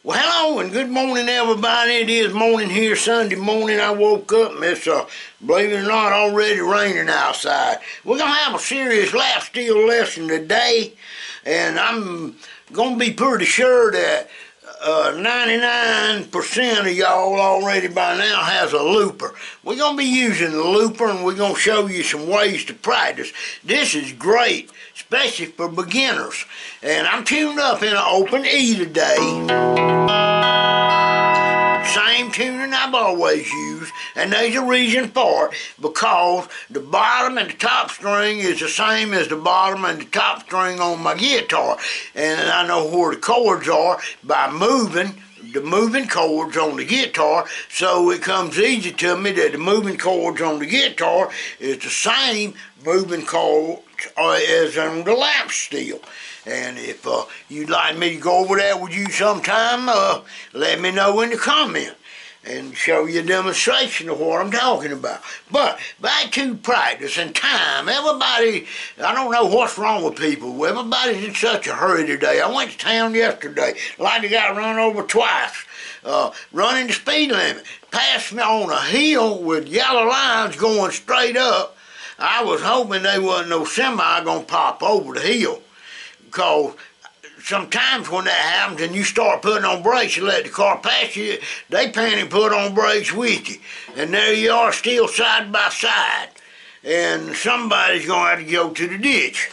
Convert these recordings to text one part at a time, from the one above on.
Well, hello and good morning, everybody. It is morning here, Sunday morning. I woke up and it's, believe it or not, already raining outside. We're going to have a serious lap steel lesson today, and I'm going to be pretty sure that 99% of y'all already by now has a looper. We're going to be using the looper, and we're going to show you some ways to practice. This is great, especially for beginners. And I'm tuned up in an open E today. Same tuning I've always used, and there's a reason for it, because the bottom and the top string is the same as the bottom and the top string on my guitar, and I know where the chords are by moving the moving chords on the guitar, so it comes easy to me that the moving chords on the guitar is the same moving chords as on the lap steel. And if you'd like me to go over that with you sometime, let me know in the comment and show you a demonstration of what I'm talking about. But back to practice and time. Everybody, I don't know what's wrong with people. Everybody's in such a hurry today. I went to town yesterday, like I got run over twice, running the speed limit. Passed me on a hill with yellow lines going straight up. I was hoping there wasn't no semi gonna pop over the hill, because sometimes when that happens and you start putting on brakes, you let the car pass you, they panic and put on brakes with you. And there you are, still side by side. And somebody's going to have to go to the ditch.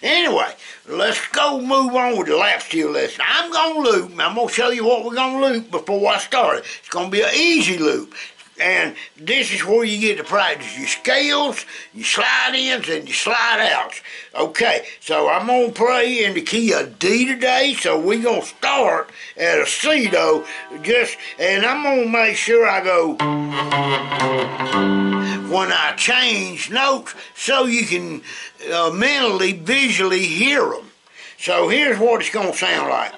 Anyway, let's go move on with the lap steel lesson. I'm going to loop. I'm going to show you what we're going to loop before I start it. It's going to be an easy loop. And this is where you get to practice your scales, your slide-ins, and your slide-outs. Okay, so I'm going to play in the key of D today, so we're going to start at a C, though, and I'm going to make sure I go when I change notes so you can mentally, visually hear them. So here's what it's going to sound like.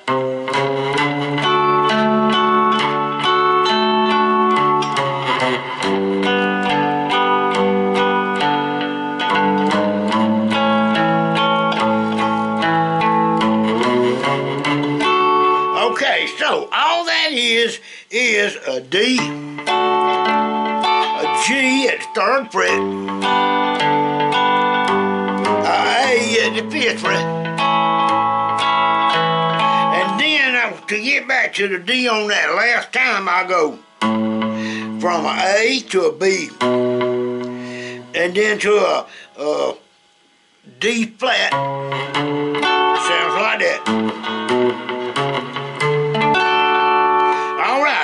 Okay, so all that is a D, a G at the 3rd fret, A at the 5th fret, and then to get back to the D on that last time, I go from an A to a B, and then to a D flat. Sounds like that.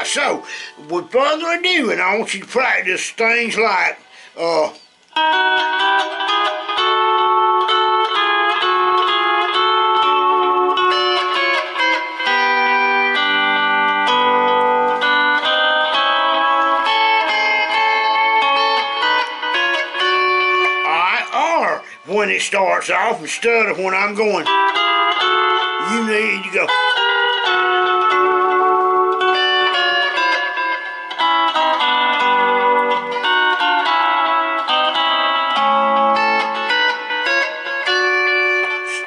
So, with further ado, and I want you to practice things like, or when it starts off, instead of when I'm going, you need to go.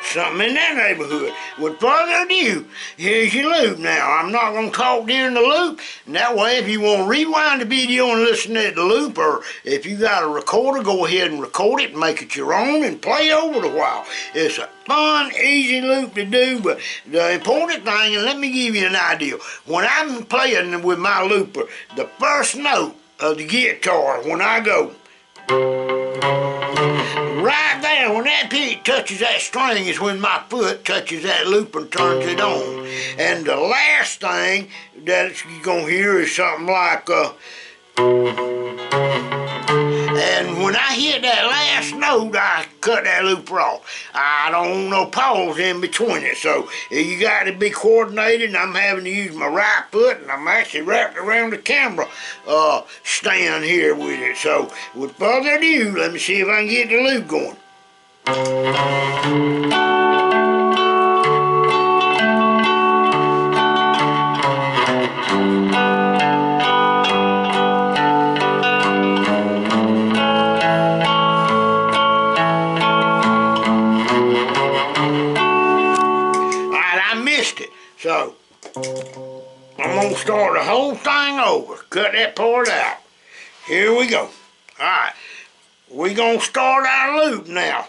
Something in that neighborhood. With further ado, here's your loop. Now, I'm not going to talk during the loop, and that way if you want to rewind the video and listen to the loop, or if you got a recorder, go ahead and record it, make it your own, and play over it a while. It's a fun, easy loop to do, but the important thing, and let me give you an idea, when I'm playing with my looper, the first note of the guitar, when I go, right there, when that pick touches that string is when my foot touches that loop and turns it on. And the last thing that you're going to hear is something like, and when I hit that last note, I cut that looper off. I don't want no pause in between it, so you got to be coordinated, and I'm having to use my right foot, and I'm actually wrapped around the camera stand here with it. So, with further ado, let me see if I can get the loop going. So, I'm gonna start the whole thing over. Cut that part out. Here we go. Alright, we're gonna start our loop now.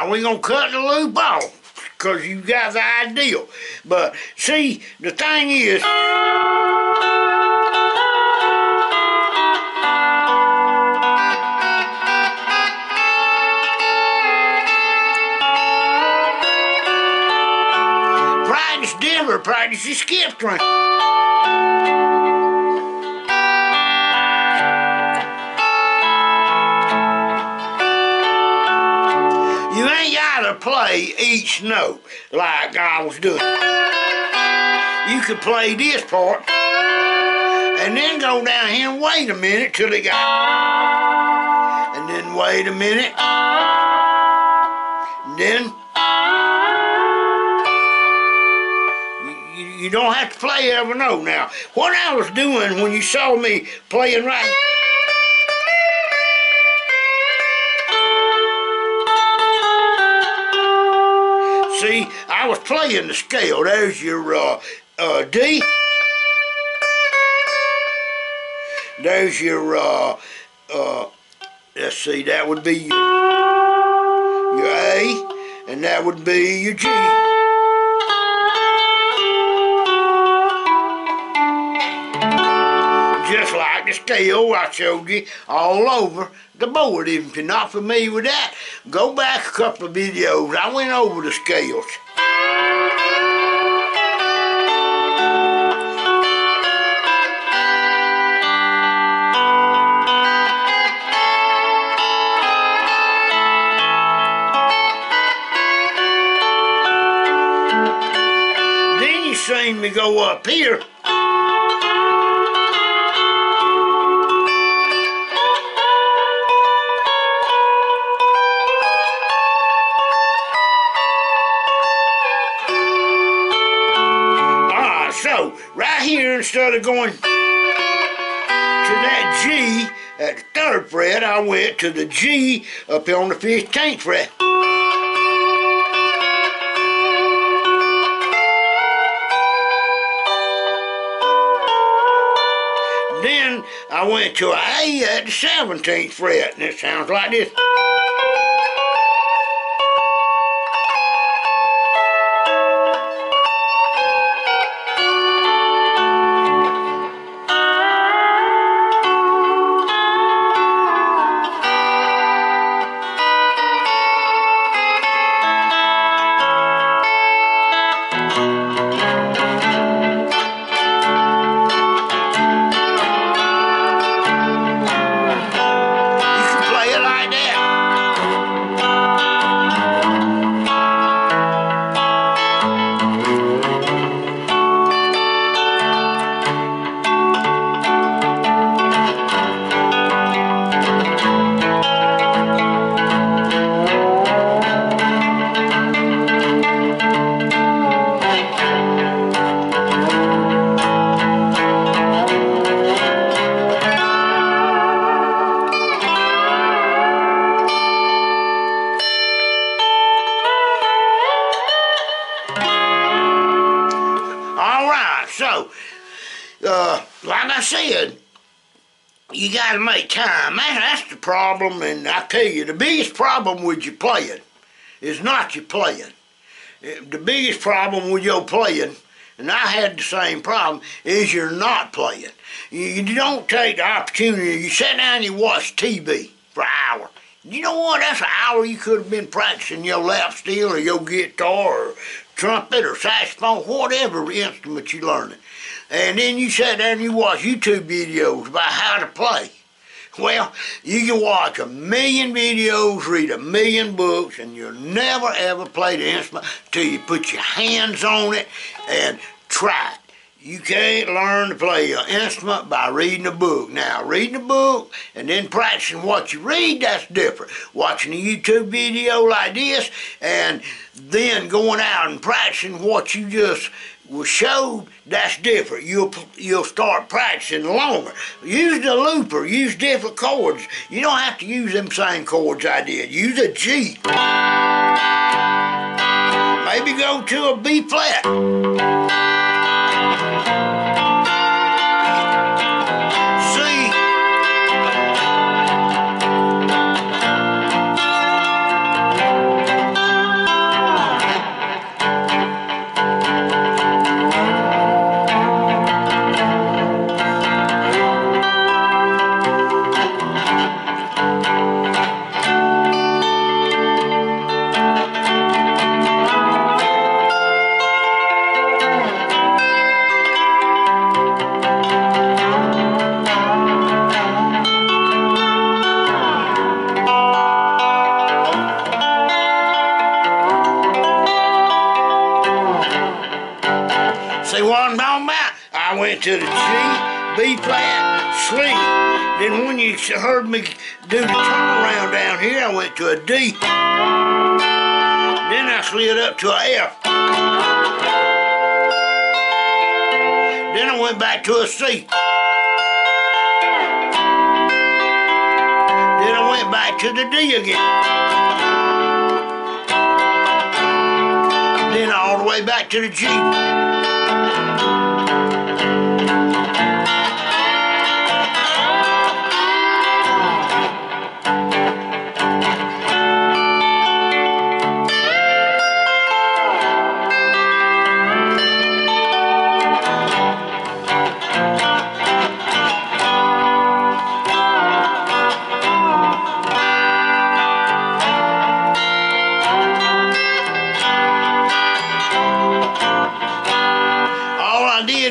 We're going to cut the loop off because you got the idea. But see, the thing is, practice different, practice the skip string. You ain't gotta play each note like I was doing. You could play this part and then go down here and wait a minute till it got, and then wait a minute, and then You don't have to play every note. Now, what I was doing when you saw me playing right, see, I was playing the scale. There's your D. There's your, let's see, that would be your A, and that would be your G. Just like the scale I showed you all over the board. If you're not familiar with that, go back a couple of videos. I went over the scales. Then you seen me go up here. So, right here, instead of going to that G at the 3rd fret, I went to the G up here on the 15th fret. Then I went to an A at the 17th fret, and it sounds like this. So, like I said, you got to make time. That's the problem, and I tell you, the biggest problem with your playing is not your playing. The biggest problem with your playing, and I had the same problem, is you're not playing. You don't take the opportunity. You sit down and you watch TV for an hour. You know what? That's an hour you could have been practicing your lap steel or your guitar or trumpet or saxophone, whatever instrument you're learning. And then you sit there and you watch YouTube videos about how to play. Well, you can watch 1,000,000 videos, read 1,000,000 books, and you'll never ever play the instrument till you put your hands on it and try it. You can't learn to play an instrument by reading a book. Now, reading a book and then practicing what you read, that's different. Watching a YouTube video like this and then going out and practicing what you just was showed, that's different. You'll start practicing longer. Use the looper. Use different chords. You don't have to use them same chords I did. Use a G. Maybe go to a B flat. See what I'm talking about? I went to the G, B flat, sleep. Then when you heard me do the turnaround down here, I went to a D. Then I slid up to a F. Then I went back to a C. Then I went back to the D again. Then all the way back to the G.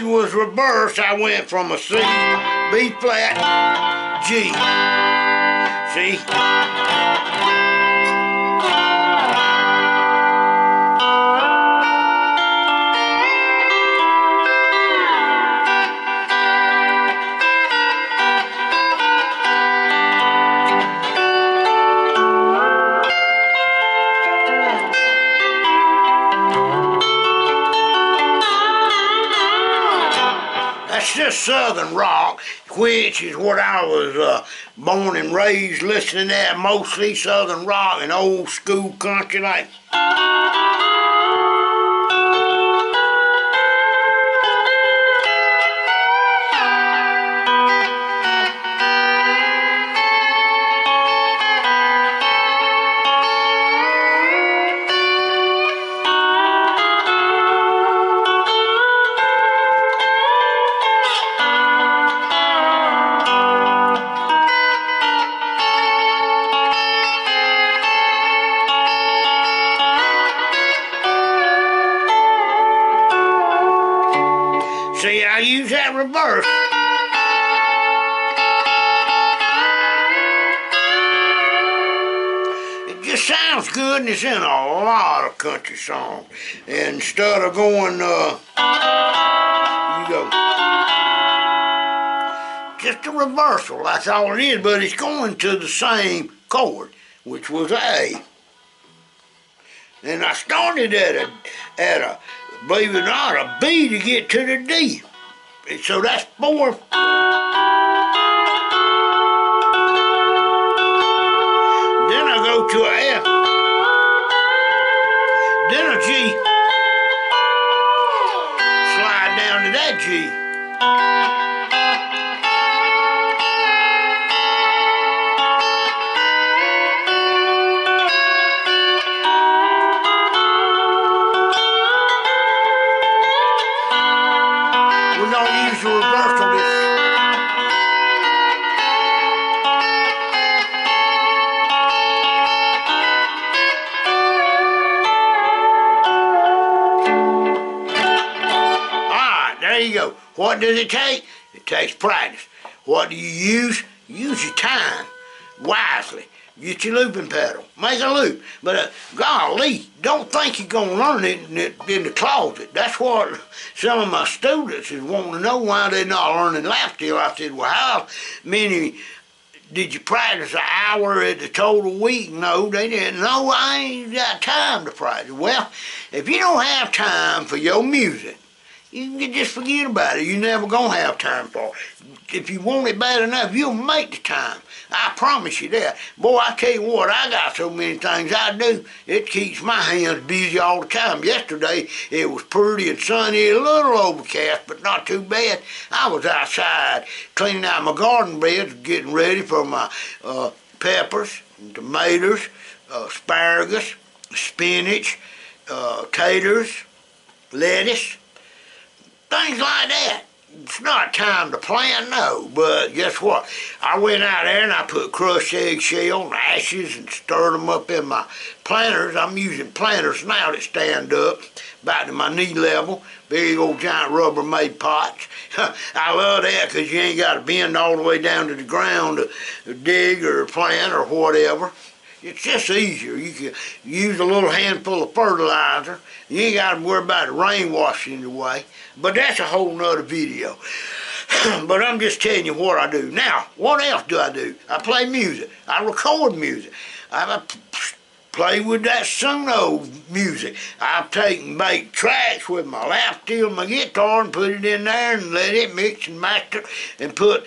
Was reversed. I went from a C, B flat, G. See? That's just Southern rock, which is what I was born and raised listening to, mostly Southern rock and old school country like. See, I use that reverse. It just sounds good and it's in a lot of country songs. And instead of going, you go, just a reversal, that's all it is, but it's going to the same chord, which was A. And I started at a believe it or not, a B to get to the D. So that's 4. Then I go to a F. Then a G. Slide down to that G. Reversal this. Alright, there you go. What does it take? It takes practice. What do you use? Use your time wisely. Get your looping pedal. Make a loop. But golly, don't think you're going to learn it in the closet. That's what some of my students is wanting to know why they're not learning lap steel. I said, well, how many did you practice an hour at the total week? No, they didn't. No, I ain't got time to practice. Well, if you don't have time for your music, you can just forget about it. You're never going to have time for it. If you want it bad enough, you'll make the time. I promise you that. Boy, I tell you what, I got so many things I do, it keeps my hands busy all the time. Yesterday, it was pretty and sunny, a little overcast, but not too bad. I was outside cleaning out my garden beds, getting ready for my peppers, and tomatoes, asparagus, spinach, taters, lettuce, things like that. It's not time to plant, no, but guess what? I went out there and I put crushed eggshell and ashes and stirred them up in my planters. I'm using planters now that stand up about to my knee level, big old giant Rubbermaid pots. I love that because you ain't got to bend all the way down to the ground to dig or plant or whatever. It's just easier. You can use a little handful of fertilizer. You ain't got to worry about the rain washing it away. But that's a whole nother video. But I'm just telling you what I do. Now, what else do? I play music. I record music. I play with that Suno music. I've taken baked tracks with my lap steel, my guitar, and put it in there and let it mix and master and put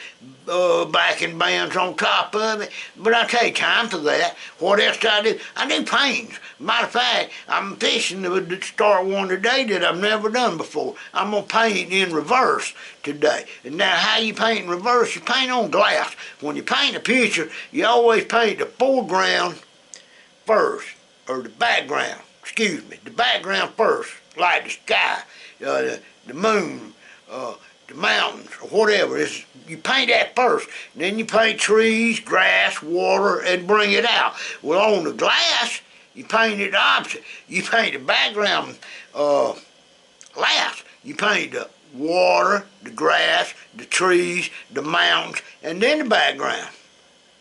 backing bands on top of it. But I take time for that. What else do? I do paintings. Matter of fact, I'm fixing to start one today that I've never done before. I'm going to paint in reverse today. And now how you paint in reverse, you paint on glass. When you paint a picture, you always paint the foreground first, or the background, the background first, like the sky, the moon, the mountains, or whatever. You paint that first, and then you paint trees, grass, water, and bring it out. Well, on the glass, you paint it the opposite. You paint the background last. You paint the water, the grass, the trees, the mountains, and then the background.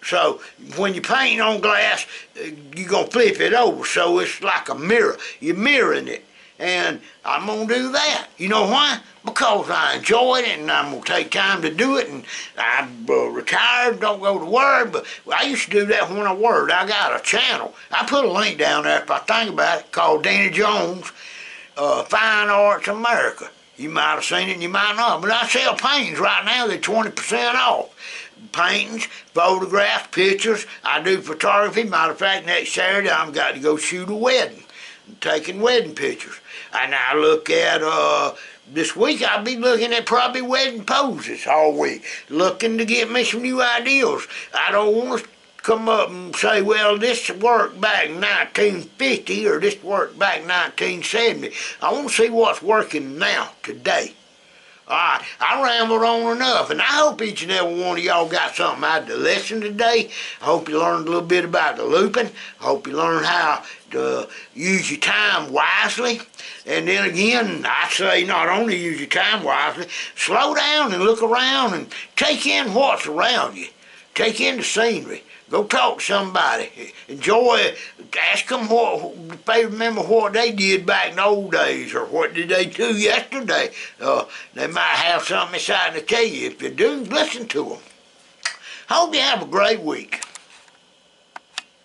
So when you paint on glass, you're going to flip it over, so it's like a mirror. You're mirroring it. And I'm going to do that. You know why? Because I enjoy it, and I'm going to take time to do it, and I'm retired, don't go to work, but I used to do that when I worked. I got a channel. I put a link down there, if I think about it, called Danny Jones, Fine Arts America. You might have seen it, and you might not, but I sell paintings right now. They're 20% off. Paintings, photographs, pictures. I do photography. Matter of fact, next Saturday I've got to go shoot a wedding. I'm taking wedding pictures. And I look at, this week I'll be looking at probably wedding poses all week, looking to get me some new ideas. I don't want to come up and say, well, this worked back in 1950 or this worked back in 1970. I want to see what's working now, today. All right, I rambled on enough, and I hope each and every one of y'all got something out of the lesson today. I hope you learned a little bit about the looping. I hope you learned how to use your time wisely. And then again, I say not only use your time wisely, slow down and look around and take in what's around you. Take in the scenery. Go talk to somebody. Enjoy. Ask them if they remember what they did back in the old days, or what did they do yesterday. They might have something inside to tell you. If you do, listen to them. Hope you have a great week.